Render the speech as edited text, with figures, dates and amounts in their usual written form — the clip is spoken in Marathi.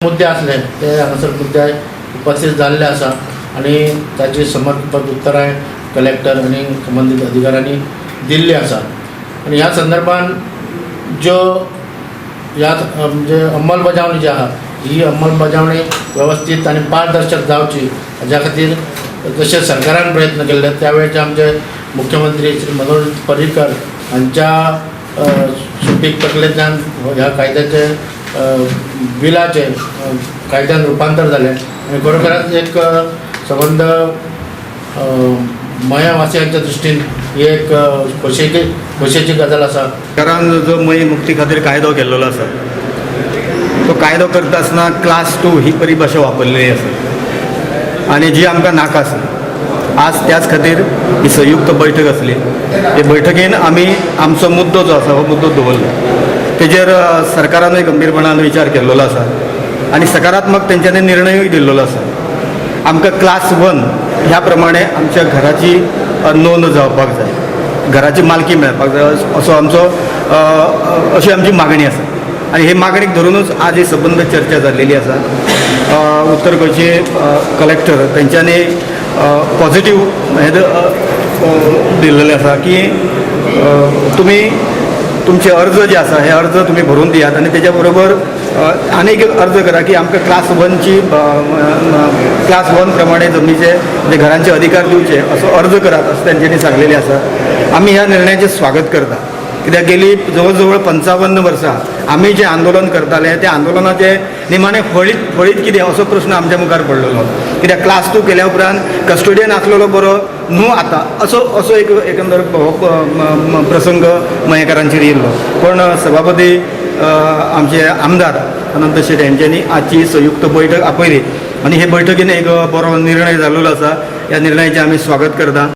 मुद्दे असले ते हांगासर मुद्दे उपस्थित झालेले आसा आणि ताची समर्पक उत्तरां कलेक्टर आणि संबंधित अधिकाऱ्यांनी दिल्ली आसा आणि ह्या संदर्भात ज्यो ह्या म्हणजे अंमलबजावणी जी आहा ही अंमलबजावणी व्यवस्थित आणि पारदर्शक जावची हाज्या खातीर जशे सरकारान प्रयत्न केले त्यावेळेचे आमचे मुख्यमंत्री श्री मनोहर पर्रीकर हांच्या सुटीक तकलेंतल्यान ह्या कायद्याचे बिलाचे कायद्यान रुपांतर जालें आनी खरोखरच एक संबंध मयवासियांच्या दृश्टीन ही एक खोशयेची गजाल आसा। सरकारान जो मय मुक्ती खातीर कायदो केल्लो आसा तो कायदो करता आसतना क्लास 2 ही परिभाषा वापरलेली आसा आनी जी आमकां नाका आसा। आज त्याच खातीर ही संयुक्त बैठक आसली। हे बैठकीन आमी आमचो मुद्दो जो आसा हो मुद्दो दवरलो। तेजेर सरकारानूय गंभीरपणान विचार केल्लो आसा आनी सकारात्मक तेंच्यांनी निर्णयूय दिल्लो आसा। आमकां क्लास 1 ह्या प्रमाणे आमच्या घराची नोंद जावपाक जाय, घराची मालकी मेळपाक जाय असो आमचो अशी आमची मागणी आसा आनी हे मागणीक धरूनच आज ही संबंद चर्चा जाल्लेली आसा। उत्तर गोंयचे कलेक्टर तेंच्यांनी पॉझिटिव्ह हे दिल्लेले आसा की तुमी तुमचे अर्ज जे आसा हे अर्ज तुम्ही भरून दियात आणि त्याच्या बरोबर अनेक अर्ज करा की आमकां क्लास 1ची क्लास 1 प्रमाणे जमनीचे म्हणजे घरांचे अधिकार दिवचे असो अर्ज करात असं त्यांच्यानी सांगलेले आसा। आम्ही ह्या निर्णयाचे स्वागत करता कित्याक गेली जवळ 55 वर्सां आमी जे आंदोलन करताले त्या आंदोलनाचे निमाणे फळीत कितें असो प्रश्न आमच्या मुखार पडलेलो कित्याक क्लास 2 केल्या उपरांत कस्टोडियन आसलेलो बरो न्हू आता असो एक एकंदर प्रसंग मयेकारांचेर येयल्लो पण सभापती आमचे आमदार अनंत शेट यांच्यानी आजची संयुक्त बैठक आपयली आणि हे बैठकीन एक बरो निर्णय जाल्लो आसा। ह्या निर्णयाचे आमी स्वागत करता।